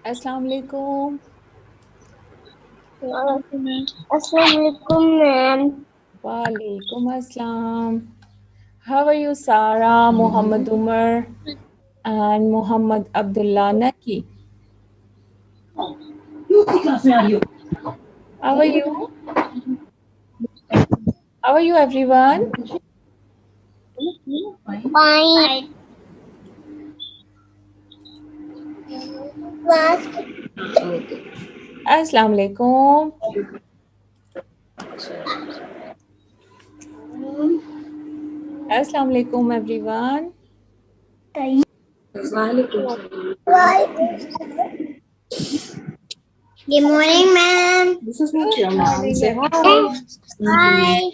अस्सलाम वालेकुम। Assalamualaikum, ma'am. वालेकुम अस्सलाम। How are you, Sarah, Muhammad Umar, and Muhammad Abdullah Naki? How are you? How are you, everyone? Fine. Class. Assalamu alaikum. Assalamu alaikum, everyone. Good morning, ma'am. This is not your mom. Morning, Say hi. everyone. Hi.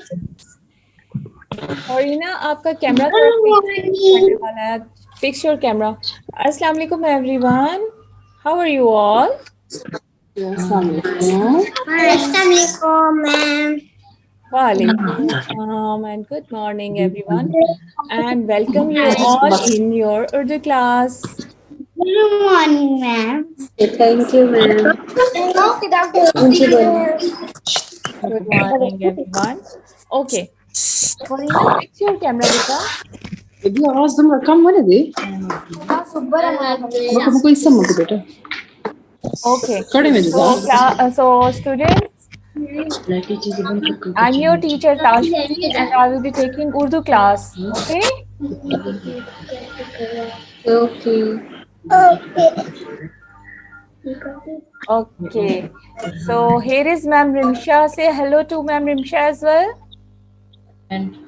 Orina, आपका camera थोड़ा Good fix morning. करने वाला है. Fix your camera. Assalamu alaikum, everyone. How are you all? Assalamualaikum. Assalamualaikum, ma'am. Walaikum Assalam and good morning, everyone, and welcome you all in your Urdu class. Good morning, ma'am. Thank you, ma'am. Good morning, everyone. Okay. Corina, fix your camera, beta. दीदी आवाज तुम कम होने दे बको बको इससे मत बेटा Okay. कड़े में जा So students, I'm your teacher Tashfeen, and I will be taking Urdu class. Okay. Okay Okay. So here is Ma'am Rimsha. Say hello to Ma'am Rimsha as well.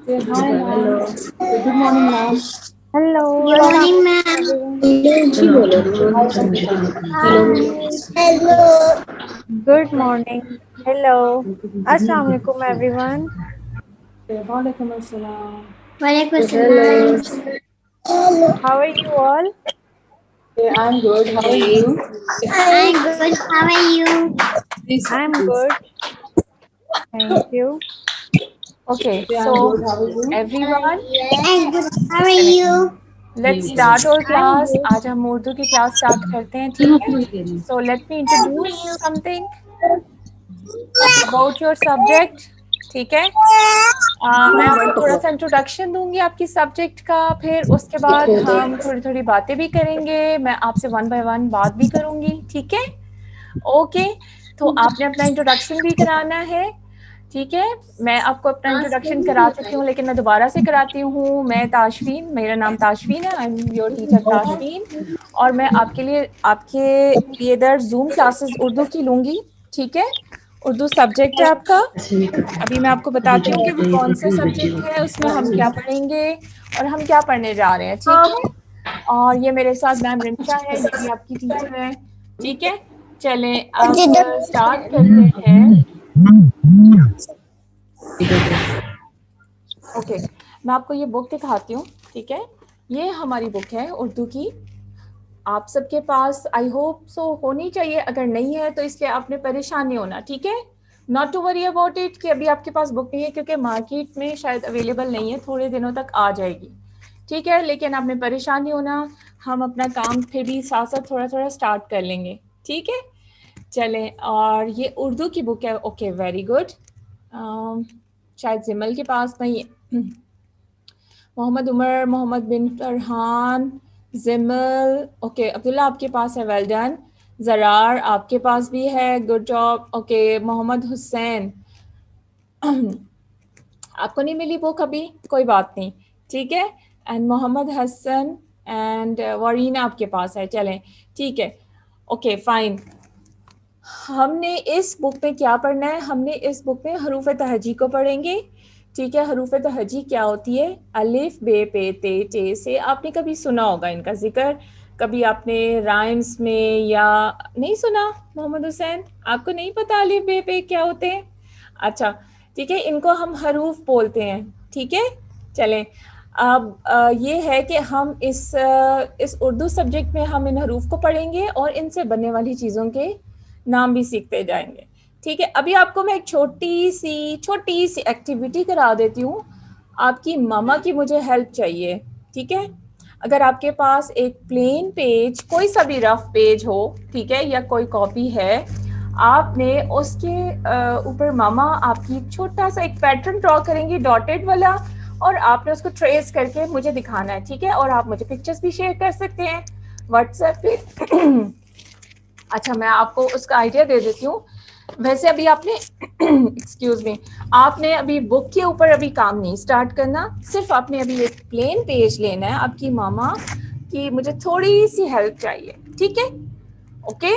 Say hi, ma'am. Good morning, ma'am. Hello. Good morning, ma'am. Hello. Good morning. Hello. Assalamu alaikum, everyone. Say walaikum assalam. Waalaikumsalam. Hello. How are you all? Say I'm good. How are you? I'm good. How are you? Please, I'm please. good. Thank you. Okay, Say I'm so good. How are you? everyone, I'm good. How are you? let's start our class. आज हम उर्दू की class start करते हैं, ठीक है? So let me introduce something about your subject, ठीक है? मैं आपको थोड़ा सा इंट्रोडक्शन दूंगी आपकी सब्जेक्ट का, फिर उसके बाद हम थोड़ी थोड़ी बातें भी करेंगे. मैं आपसे वन बाय वन बात भी करूंगी, ठीक है? ओके, तो आपने अपना इंट्रोडक्शन भी कराना है, ठीक है? मैं आपको अपना इंट्रोडक्शन करा चुकी हूँ, लेकिन मैं दोबारा से कराती हूँ. मैं ताशफीन, मेरा नाम ताशफीन है. I am your teacher Tashfeen, और मैं आपके लिए इधर जूम क्लासेस उर्दू की लूँगी, ठीक है? उर्दू सब्जेक्ट है आपका. अभी मैं आपको बताती हूँ कि वो कौन सा सब्जेक्ट है, उसमें हम क्या पढ़ेंगे और हम क्या पढ़ने जा रहे हैं, ठीक है? और ये मेरे साथ मैम रिंशा है, ये भी आपकी टीचर है, ठीक है? चलें अब स्टार्ट करते हैं. ओके, मैं आपको ये बुक दिखाती हूँ, ठीक है? ये हमारी बुक है उर्दू की. आप सबके पास आई होप सो होनी चाहिए. अगर नहीं है तो इसलिए आपने परेशान नहीं होना, ठीक है? Not to worry about it कि अभी आपके पास बुक नहीं है, क्योंकि मार्केट में शायद अवेलेबल नहीं है, थोड़े दिनों तक आ जाएगी, ठीक है? लेकिन आपने परेशान नहीं होना. हम अपना काम फिर भी साथ साथ थोड़ा थोड़ा स्टार्ट कर लेंगे, ठीक है? चलें, और ये उर्दू की बुक है. Okay, very good. शायद जिमल के पास नहीं है. मोहम्मद उमर, मोहम्मद बिन फरहान, जिमल, ओके. अब्दुल्ला आपके पास है, वेल डन. ज़रार आपके पास भी है, good job. Okay, Mohammad Hussain, आपको नहीं मिली बुक अभी, कोई बात नहीं, ठीक है? एंड मोहम्मद हसन एंड वरीना आपके पास है. चलें, ठीक है. Okay, fine. हमने इस बुक में क्या पढ़ना है? हमने इस बुक में हरूफ तहजी को पढ़ेंगे, ठीक है? हरूफ तहजी क्या होती है? अलिफ बे पे ते टे से. आपने कभी सुना होगा इनका जिक्र, कभी आपने राइम्स में या नहीं सुना? मोहम्मद हुसैन, आपको नहीं पता अलिफ बे पे क्या होते हैं? अच्छा, ठीक है, इनको हम हरूफ बोलते हैं, ठीक है? चलें, अब ये है कि हम इस उर्दू सब्जेक्ट में हम इन हरूफ को पढ़ेंगे और इनसे बनने वाली चीज़ों के नाम भी सीखते जाएंगे, ठीक है? अभी आपको मैं एक छोटी सी एक्टिविटी करा देती हूँ. आपकी मामा की मुझे हेल्प चाहिए, ठीक है? अगर आपके पास एक प्लेन पेज, कोई सा भी रफ पेज हो, ठीक है, या कोई कॉपी है, आपने उसके ऊपर मामा आपकी छोटा सा एक पैटर्न ड्रॉ करेंगी डॉटेड वाला, और आपने उसको ट्रेस करके मुझे दिखाना है, ठीक है। और आप मुझे पिक्चर्स भी शेयर कर सकते हैं व्हाट्सएप पे। अच्छा, मैं आपको उसका आइडिया दे देती हूँ। वैसे अभी आपने एक्सक्यूज मी, आपने अभी बुक के ऊपर अभी काम नहीं स्टार्ट करना, सिर्फ आपने अभी एक प्लेन पेज लेना है आपकी मामा की, मुझे थोड़ी सी हेल्प चाहिए, ठीक है, ओके।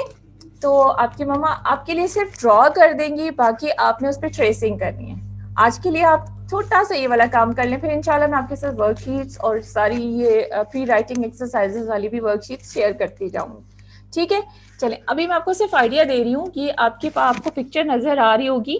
तो आपकी मम्मा आपके लिए सिर्फ ड्रॉ कर देंगी, बाकी आपने उस पर ट्रेसिंग करनी है। आज के लिए आप छोटा सा ये वाला काम कर लें, फिर इंशाल्लाह मैं आपके साथ वर्कशीट्स और सारी ये प्री राइटिंग एक्सरसाइजेज वाली भी वर्कशीट्स शेयर करती जाऊंगी, ठीक है। चलें, अभी मैं आपको सिर्फ आइडिया दे रही हूँ कि आपको पिक्चर नजर आ रही होगी,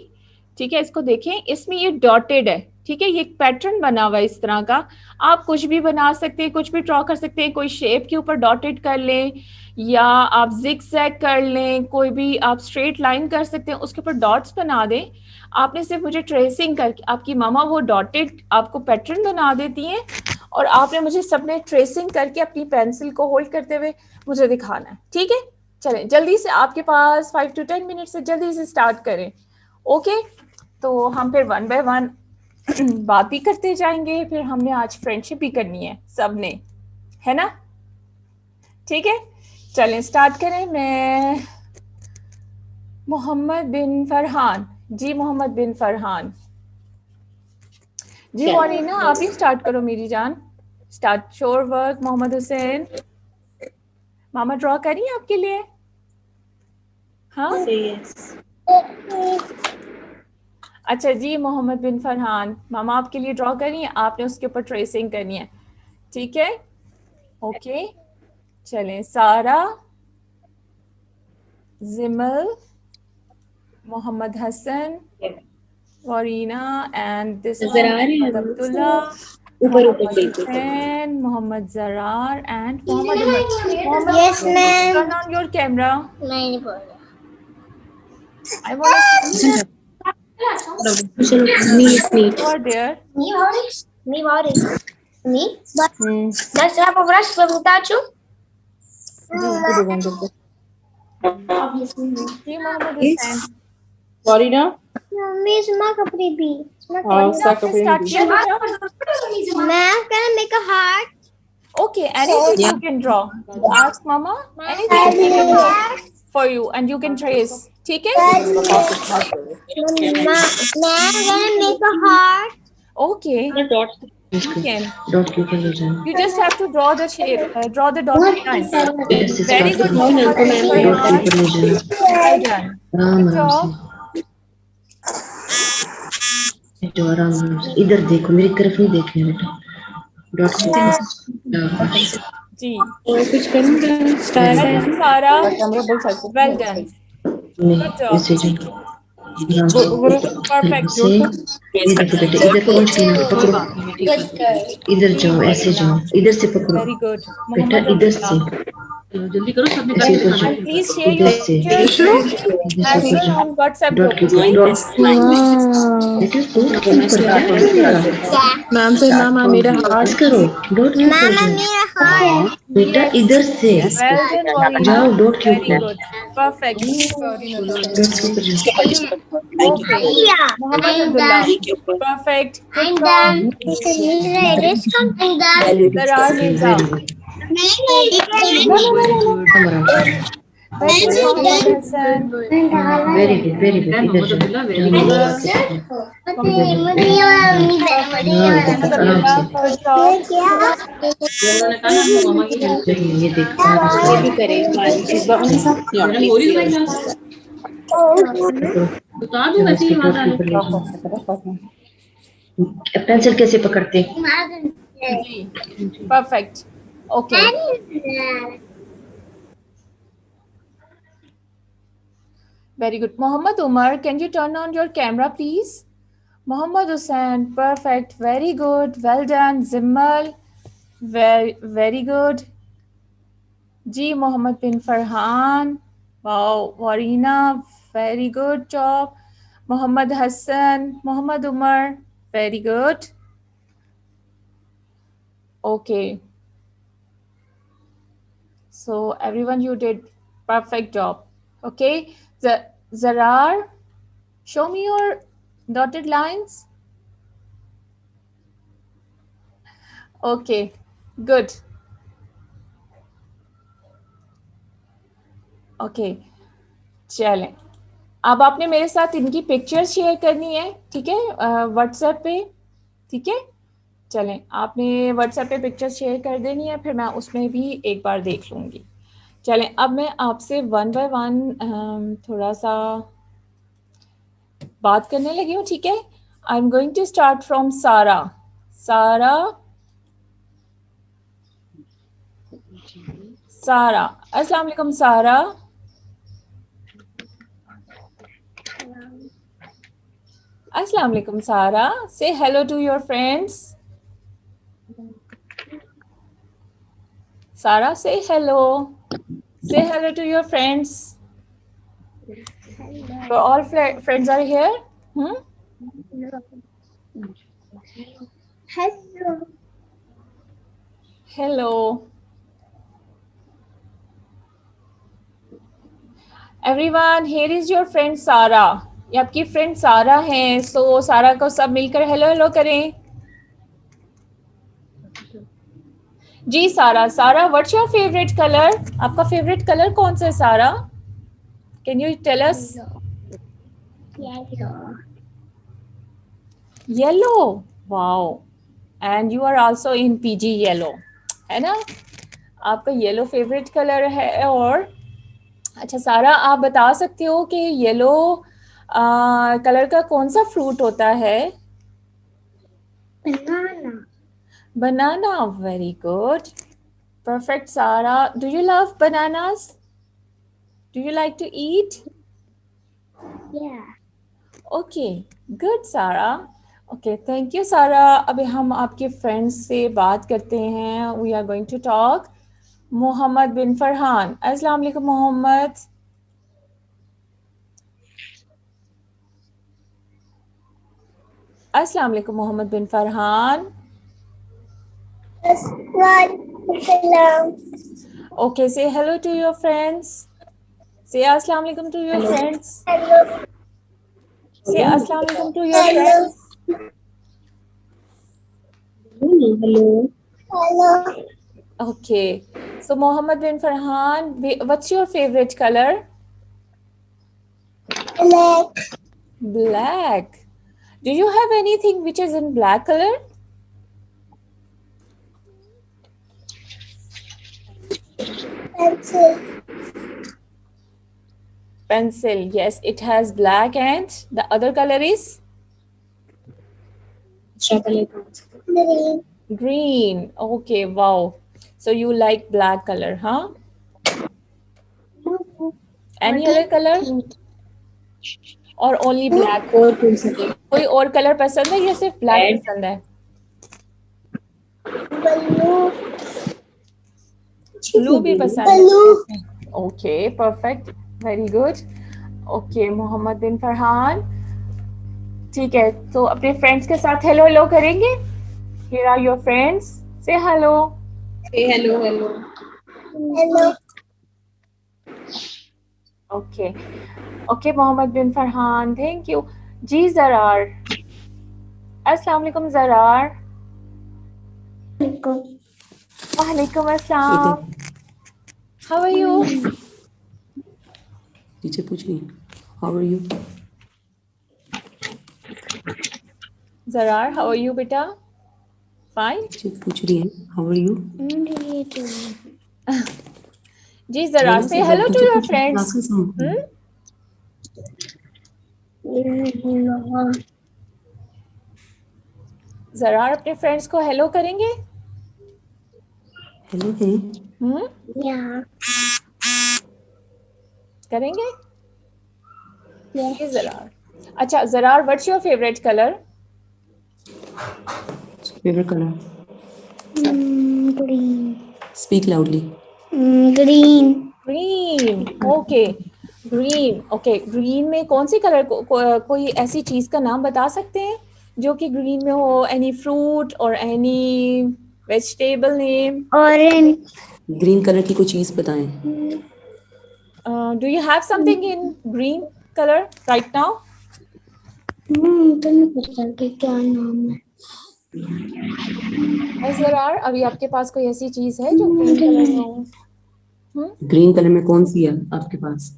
ठीक है। इसको देखें, इसमें ये डॉटेड है, ठीक है, ये एक पैटर्न बना हुआ है इस तरह का। आप कुछ भी बना सकते हैं, कुछ भी ड्रॉ कर सकते हैं, कोई शेप के ऊपर डॉटेड कर लें, या आप जिग जैग कर लें, कोई भी आप स्ट्रेट लाइन कर सकते हैं, उसके ऊपर डॉट्स बना दें। आपने सिर्फ मुझे ट्रेसिंग करके, आपकी मामा वो डॉटेड आपको पैटर्न बना देती हैं, और आपने मुझे सबने ट्रेसिंग करके अपनी पेंसिल को होल्ड करते हुए मुझे दिखाना है, ठीक है। चलें, जल्दी से, आपके पास 5 to 10 मिनट से जल्दी से स्टार्ट करें, ओके। तो हम फिर वन बाय वन बात भी करते जाएंगे, फिर हमने आज फ्रेंडशिप भी करनी है सबने, है ना, ठीक है। चलें स्टार्ट करें। मैं मोहम्मद बिन फरहान, जी मोहम्मद बिन फरहान जी। वारीना आप ही स्टार्ट करो मेरी जान, start sure work. Mohammad Hussain, मामा ड्रॉ करी आपके लिए, हाँ अच्छा जी। मोहम्मद बिन फरहान, मामा आपके लिए ड्रॉ करी है, आपने उसके ऊपर ट्रेसिंग करनी है, ठीक है, ओके। चलें, Sara, Jimal, Mohammad Hasan, Varina, and this Mohammad Abdullah, Mohammad Hussain, Mohammad Zarar, and Mohammad Umar. Yes, ma'am. Turn on your camera. नहीं बोल रहा। I want to see you are there. मी वारी दस आप ब्रश बता चु जी मोहम्मद हुसैन, Warina? मम्मी इसमें कपड़े भी आपने स्टार्ट किया बेटा? Ma'am, can I make a heart? Okay, anything you can draw. Ask mama anything she can draw for you, and you can trace. ठीक है? Ma'am, can I make a heart? Okay. You can. Dot के ऊपर ले जाना You just have to draw the shape, draw the dotted line. ऐसे Very start good, करना Mohammed dot के Farhan. ऊपर ले जाना Well done. आराम Good job. से जो आराम से इधर देखो मेरी तरफ नहीं देखना बेटा डॉट के जी। कुछ करूँगा star Well done, Sara. Well done. नहीं Good job. ऐसे जाओ आराम से Perfect. ऐसे ये देखो बेटे इधर पहुंच के ना पकड़ो इधर जाओ ऐसे जाओ इधर से पकड़ो Very good. बेटा Mohammed इधर से Abdullah. जल्दी करो सबने ऐसे ऊपर जाओ And please share इधर your से pictures इधर से ऊपर and जाओ on WhatsApp डॉट के group. डॉट बेटा डॉट के ऊपर क्या मैम से मैम मेरा हार्ट करो डॉट के ऊपर Mama, जाओ मेरा heart. बेटा इधर से Well done, Warina. जाओ डॉट के Very ऊपर good. Perfect. डॉट के ऊपर जाओ Okay. Yeah. Mohammed I'm Abdullah. done. Perfect. I'm Good done. job. This come. I'm done. Darar Mirza. Very good, Mohammed Hassan. Very good very good इधर जाओ मुझे ये वाला नहीं देना, Mohammed Abdullah, first off. ये देख पेंसिल कैसे पकड़ते जी. Perfect. Okay. Very good. Mohammed Umar, can you turn on your camera, please? Mohammed Hussain, perfect. Very good. Well done. Zimmal, very good. Ji Mohammed bin Farhan. Wow. Warina, very good job. Mohammed Hassan, Mohammed Umar, very good. Okay. So everyone, you did perfect job. Okay, Zarar, show me your dotted lines. Okay, good. Okay, चलें, अब आपने मेरे साथ इनकी pictures share करनी है, ठीक है, व्हाट्सएप पे, ठीक है। चलें, आपने व्हाट्सएप पे पिक्चर्स शेयर कर देनी है, फिर मैं उसमें भी एक बार देख लूँगी। चलें, अब मैं आपसे वन बाय वन थोड़ा सा बात करने लगी हूँ, ठीक है। I am going to start from Sara. Sara, सारा, अस्सलाम वालेकुम सारा। अस्सलाम वालेकुम सारा। Say hello to your friends. Sarah, say hello. Say hello to your friends. So all friends are here? Hello. Hello. Everyone, here is your friend Sarah. ये आपकी friend सारा हैं, सो सारा को सब मिलकर हेलो हेलो करें। जी Sara, Sara what's your favourite colour? आपका फेवरेट कलर कौन सा है Sara? Can you tell us? Yellow. Yellow, wow, and you are also in PG yellow, है ना? आपका येलो फेवरेट कलर है। और अच्छा सारा, आप बता सकते हो कि येलो कलर का कौन सा फ्रूट होता है? Banana. Banana, very good, perfect Sara. Do you love bananas? Do you like to eat? Yeah. Okay, good Sara. Okay, thank you Sara. अभी हम आपके फ्रेंड्स से बात करते हैं. We are going to talk. Mohammad bin Farhan, अस्सलाम वालेकुम मोहम्मद। अस्सलाम वालेकुम Mohammad bin Farhan. Assalam. Okay, say hello to your friends. Say अस्सलाम वालेकुम to your friends. Hello. Say अस्सलाम वालेकुम to your Hello. friends. Hello. Hello. Okay, so Mohammed bin Farhan, what's your favorite color? Black. Black. Do you have anything which is in black color? Pencil. Pencil, yes, it has black and the other color is? Green. Green. Okay, wow. So you like black color, huh? Any other color? Or only black? और कौन सा है? कोई और colour पसंद है या सिर्फ ब्लैक पसंद है? Blue. ब्लू भी पसंद है? Okay, perfect, very good. Okay Mohammad bin Farhan, ठीक है, तो अपने फ्रेंड्स के साथ हेलो हेलो करेंगे। Here are your friends, say hello. Say hello, hello. Hello. Okay okay Mohammad bin Farhan, thank you. जी ज़रार, अस्सलाम वालेकुम ज़रार। वालेकुम अस्सलाम। How are you? टीचर पूछ रही है, how are you? Zarar, how are you बेटा? फाइन। टीचर पूछ रही है, how are you? Ji Zarar, say hello to your friends. Zarar अपने फ्रेंड्स को हेलो करेंगे? हेलो है, Yeah. करेंगे? Yes. जी ज़रार। अच्छा Zarar, what's your favourite colour? Favourite colour? Green. Speak loudly. Green. Green, okay green. Okay, green में कौन सी कलर कोई ऐसी चीज का नाम बता सकते हैं जो कि ग्रीन में हो? एनी फ्रूट और any vegetable name? Orange. Green colour की कोई चीज बताएं. Do you have something in green color right now? तो नहीं पता कि क्या नाम है। Azrar, अभी आपके पास कोई ऐसी चीज है जो ग्रीन कलर में हो? ग्रीन कलर में कौन सी है आपके पास?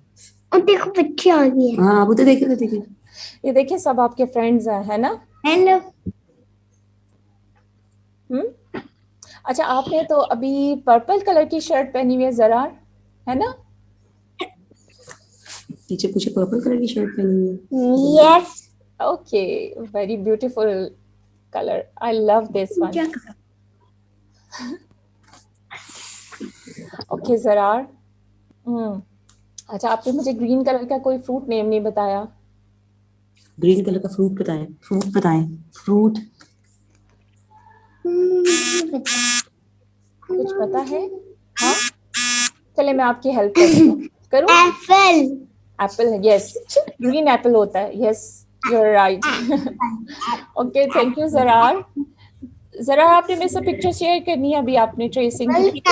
और देखो बच्चे आ गए हैं। हाँ, वो तो देखिए. ये देखिए सब आपके फ्रेंड्स हैं, है ना? हेलो। अच्छा, आपने तो अभी पर्पल कलर की शर्ट पहनी हुई है ज़रार, है ना? पीछे पीछे पर्पल कलर की शर्ट पहनी है. Yes. Okay, very beautiful colour, I love this one. क्या करो? ओके ज़रार, अच्छा आपने मुझे ग्रीन कलर का कोई फ्रूट नेम नहीं बताया. ग्रीन कलर का फ्रूट बताएं. फ्रूट. कुछ पता है? हाँ, चले मैं आपकी हेल्प करती हूँ. करूँ? Apple. Apple, yes, green apple होता है. Yes, you are right. Okay, thank you Zarar. ज़रा आपने मेरे से पिक्चर शेयर करनी है, अभी आपने ट्रेसिंग की.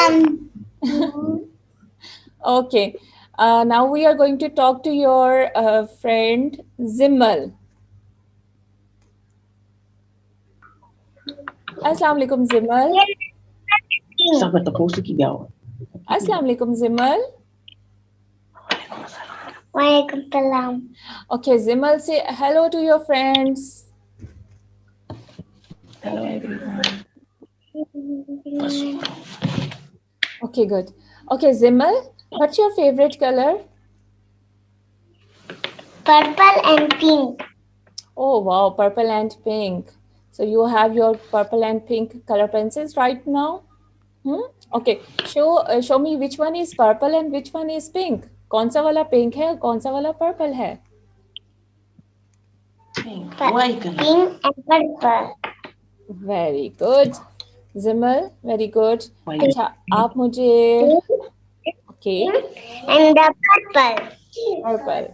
Okay, now we are going to talk to your friend Zimmal. Assalamu alaikum Zimmal. Sahabat terposa que bel. Assalamu alaikum Zimmal. Waalaikumsalam. Okay, Zimmal, say hello to your friends. Hello everyone. Okay, good. Okay, Zimmal, what's your favorite color? Purple and pink. Oh wow, purple and pink. So you have your purple and pink color pencils right now? Okay, show me which one is purple and which one is pink. कौन सा वाला pink है और कौन सा वाला purple है? White color. Pink and purple. Very good, Zimmal, very good. White. अच्छा, आप मुझे okay, And the purple. purple.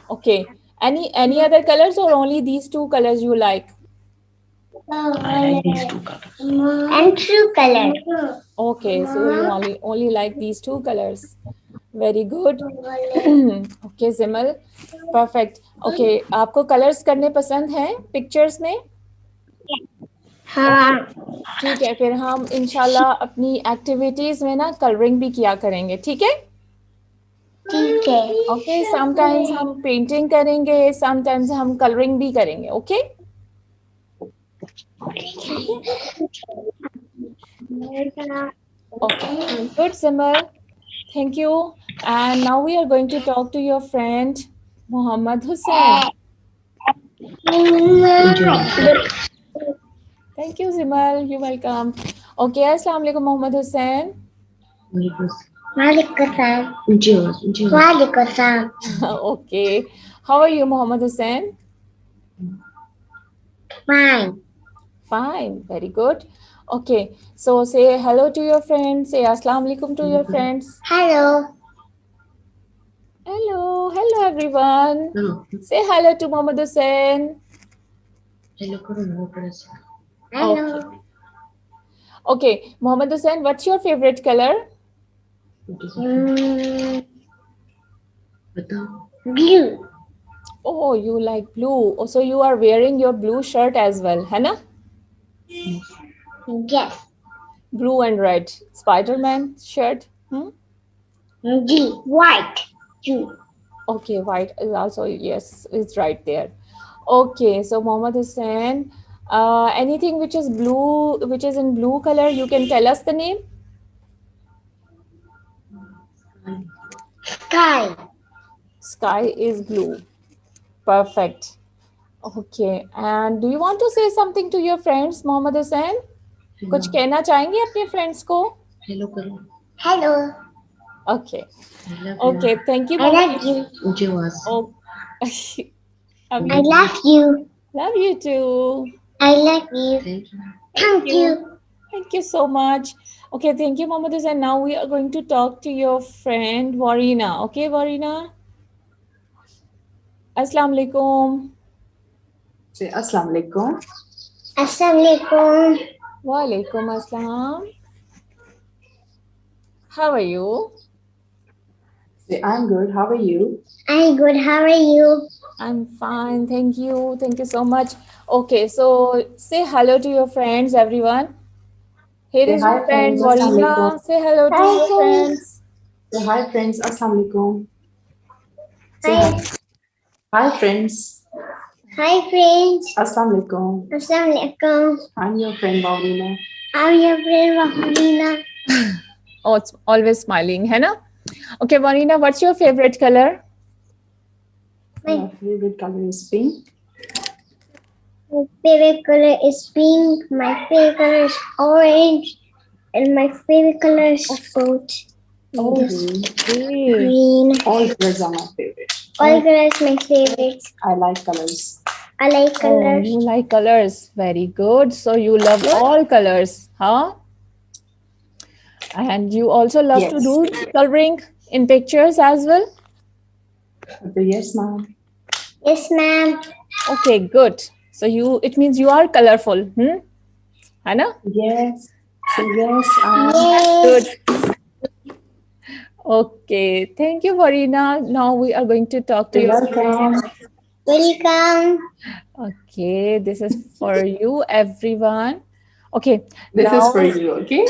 Okay, any other colors or only these two colors you like? I like these two colors. And true color. Okay, so you only like these two colors. Very good. Okay, Zimmal, perfect. Okay, आपको colors करने पसंद हैं pictures में? हाँ। ठीक है, फिर हम इंशाल्लाह अपनी एक्टिविटीज में ना कलरिंग भी किया करेंगे, ठीक है? ठीक है। ओके, समटाइम्स हम पेंटिंग करेंगे, समटाइम्स हम कलरिंग भी करेंगे, okay? Okay, good, Simar. Thank you. And now we are going to talk to your friend Muhammad Hussain. Thank you, Simar. You're welcome. Okay, Assalamu alaikum, Muhammad Hussain. Waalaikumsalam. ऊंची आवाज. Waalaikumsalam. Okay, how are you, Muhammad Hussain? Fine. Fine, very good. Okay, so say hello to your friends. Say Assalamu alaikum to your friends. Hello. Hello everyone. Say hello to Muhammad Hussain. Hello करो ना ऊपर से. Hello. Okay, Muhammad Hussain, what's your favorite color? बताओ. Blue. Oh, you like blue. Oh, so you are wearing your blue shirt as well, है ना? Yes. Blue and red. Spider-Man shirt. G. White. G. Okay, white is also, yes, it's right there. Okay, so Muhammad Hussain, anything which is blue, which is in blue color, you can tell us the name? Sky. Sky is blue. Perfect. Okay, and do you want to say something to your friends, Muhammad Hussain? कुछ कहना चाहेंगे अपने friends को? Hello करो. Hello. Okay. Okay, thank you. I love you. ऊंची आवाज. Oh, I love you. love you too. I love you. Thank you. Thank you. Thank you so much. Okay, thank you, Muhammad Hussain. Now we are going to talk to your friend Warina. Okay, Warina. Assalamu alaikum. Say Assalamu alaikum. Assalamualaikum. Wa alaikum assalam. How are you? Say, I'm good. How are you? I'm good. How are you? I'm fine. Thank you. Thank you so much. Okay, so say hello to your friends, everyone. Here Say is hi, your friend friends. Assalamu alaikum. Warina. Say hello to Hi, your friends. friends. Say hi, friends. Assalamu alaikum. Say Hi. hi. Hi, friends. Hi, friends. Assalamu alaikum. Assalamualaikum. I'm your friend Maureen. I'm your friend Wahina. Oh, it's always smiling, है ना? Okay, Warina, what's your favorite color? My favorite color is pink. My favorite color is pink. My favorite color is orange. And my favorite color is both. Oh, Green. Green. All colors are my favorite. All colors my favorite. I like colors. I like Oh, colors. you like colors. Very good. So you love all colors, huh? And you also love to Yes. do coloring in pictures as well? Yes, ma'am. Yes, ma'am. Okay, good. So it means you are colorful, है ना? Yes. Say yes. Yes. Good. Okay, thank you, Varina. Now we are going to talk to You're your welcome. friend. Welcome. Okay, this is for you, everyone. Okay, This now is for you, okay?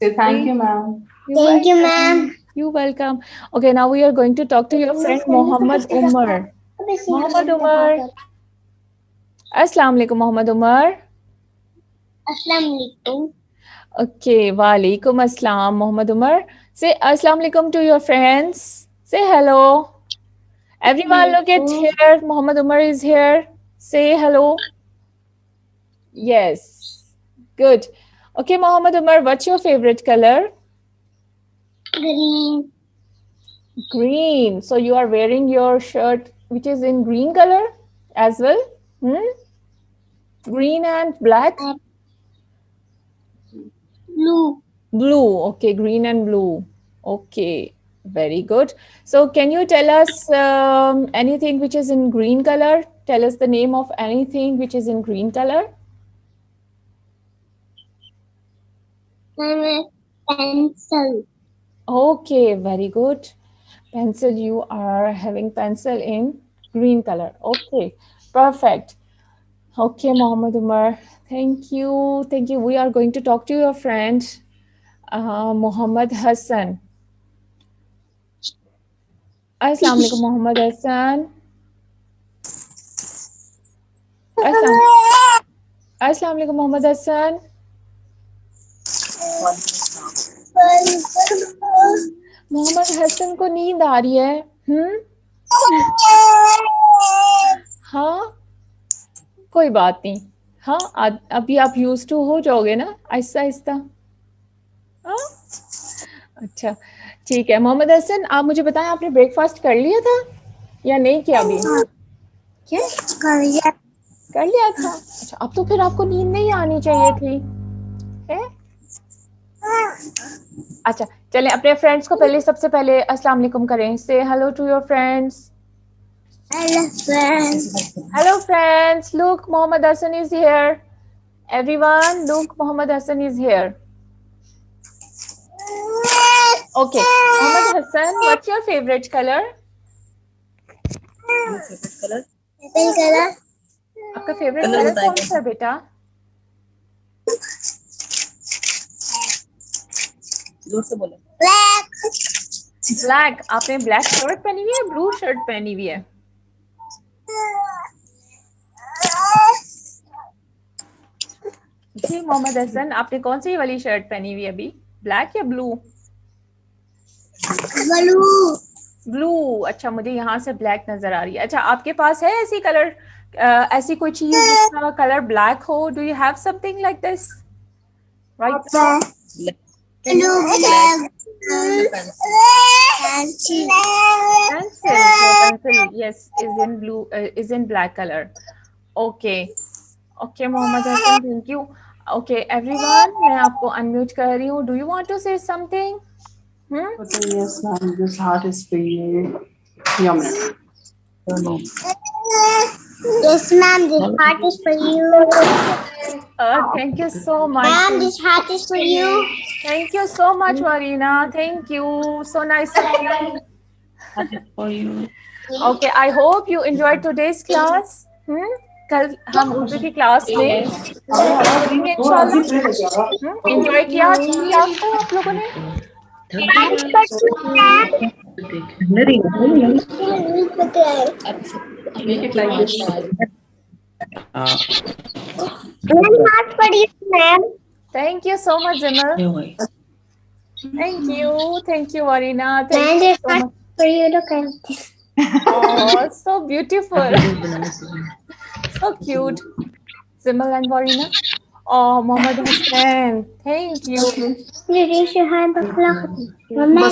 Say thank you, ma'am. Thank you, ma'am. You're welcome. Okay, now we are going to talk to your friend Mohammed Umar. Mohammed Umar. Assalamu alaikum, Mohammed Umar. Assalamualaikum. Okay, walaikum assalam, Mohammed Umar. Say assalamu alaikum to your friends. Say hello. Everyone, look at here. Mohammed Umar is here. Say hello. Yes. Good. Okay, Mohammed Umar, what's your favorite color? Green. Green. So you are wearing your shirt which is in green color as well? Green and black? Blue. Blue. Okay, green and blue. Okay, very good. So can you tell us anything which is in green color? Tell us the name of anything which is in green color. Pencil. Okay, very good. Pencil, you are having pencil in green color. Okay, perfect. Okay, Mohammed Umar. Thank you. Thank you. We are going to talk to your friend, Mohammed Hassan. Assalamu alaikum, Mohammed Hassan. Assalamu alaikum, Mohammed Hassan. Mohammad Hasan को नींद आ रही है हाँ कोई बात नहीं हाँ अभी आप यूज टू हो जाओगे ना आहिस्ता आहिस्ता हाँ अच्छा ठीक है मोहम्मद हसन आप मुझे बताएं आपने ब्रेकफास्ट कर लिया था या नहीं किया अभी क्या कर लिया था अच्छा अब तो फिर आपको नींद नहीं आनी चाहिए थी है अच्छा चलें अपने फ्रेंड्स को पहले सबसे पहले अस्सलाम वालेकुम करें say hello to your friends hello friends look Mohammed Hassan is here everyone look Mohammed Hassan is here okay Mohammed Hassan what's your favorite color आपका फेवरेट कलर कौन सा है बेटा जोर से बोलो ब्लैक आपने ब्लैक शर्ट पहनी हुई है ब्लू शर्ट पहनी हुई है जी मोहम्मद हसन आपने कौन सी वाली शर्ट पहनी हुई है अभी ब्लैक या ब्लू ब्लू अच्छा मुझे यहाँ से ब्लैक नजर आ रही है अच्छा आपके पास है ऐसी कलर ऐसी कोई चीज जिसका कलर ब्लैक हो do you have something like this right pencil yes is in blue is in black color okay Mohammed Hassan thank you okay everyone मैं आपको unmute कर रही हूँ do you want to say something Okay, yes, ma'am. This heart is for you. 1 minute. Yes, ma'am. This heart is for you. Thank you so much. Ma'am, this heart is for you. Thank you so much, Warina. Thank you. So nice of you. For you. Okay, I hope you enjoyed today's class. कल हम उर्दू की class में करेंगे इंशाल्लाह। Enjoy किया आज की class को आप लोगों ने? Heart for you, ma'am. Thank you so much, Zimal. Thank you, Warina. Ma'am, Thank you this so heart much. for you. Look at this. Oh, so beautiful. So cute. Zimal and Warina. Oh, Mohammed Hussain. Thank you. Raise your hand, Mama.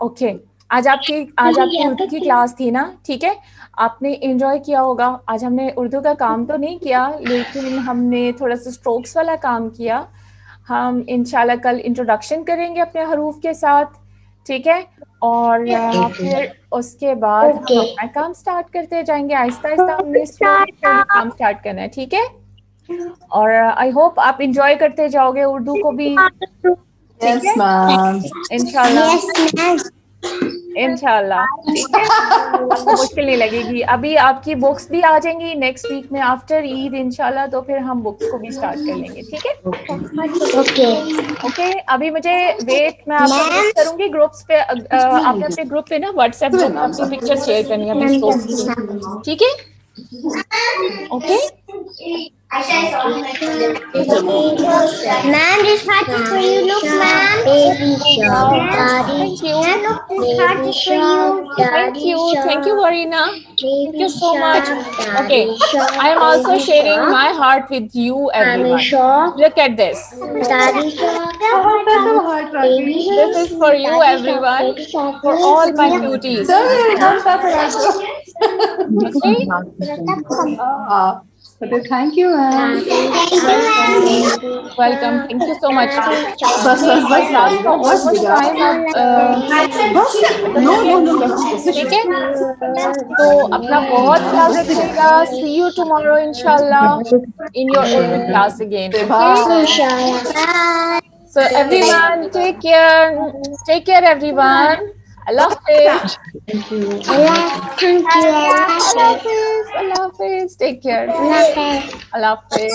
Okay आज आपकी उर्दू की class थी ना, ठीक है, आपने enjoy किया होगा। आज हमने उर्दू का काम तो नहीं किया, लेकिन हमने थोड़ा सा स्ट्रोक्स वाला काम किया। हम इंशाल्लाह कल इंट्रोडक्शन करेंगे अपने हरूफ के साथ, ठीक है, और फिर उसके बाद हम अपना काम स्टार्ट करते जाएंगे। आहिस्ता आहिस्ता हमने काम स्टार्ट करना है, ठीक है, और आई होप आप इंजॉय करते जाओगे उर्दू को भी, ठीक है, इंशाल्लाह इंशाल्लाह, ठीक है, आपको मुश्किल नहीं लगेगी। अभी आपकी बुक्स भी आ जाएंगी नेक्स्ट वीक में आफ्टर ईद इंशाल्लाह, तो फिर हम बुक्स को भी स्टार्ट कर लेंगे, ठीक है। ओके अभी मुझे वेट, मैं आपको वेट करूंगी ग्रुप्स पे। आपने अपने ग्रुप पे ना व्हाट्सएप ग्रुप अपनी पिक्चर शेयर करनी है अपनी स्टोरी, ठीक है, okay. Ma'am, this heart is for you. Look, ma'am. Baby shark, daddy. Thank you. Look, this heart is for you. Thank you, Warina. Thank you so much. Okay, I am also sharing my heart with you, everyone. Look at this. Daddy shark. This is for you, everyone, for all my cuties. Okay, thank you, ma'am. Welcome. Thank you so much. बस ठीक है, तो अपना बहुत ख्याल रखिएगा। See you tomorrow, inshallah, in your Urdu class again. Okay? So everyone, take care. Take care, everyone. Allah Hafiz. Allah Hafiz. Take care. Allah Hafiz.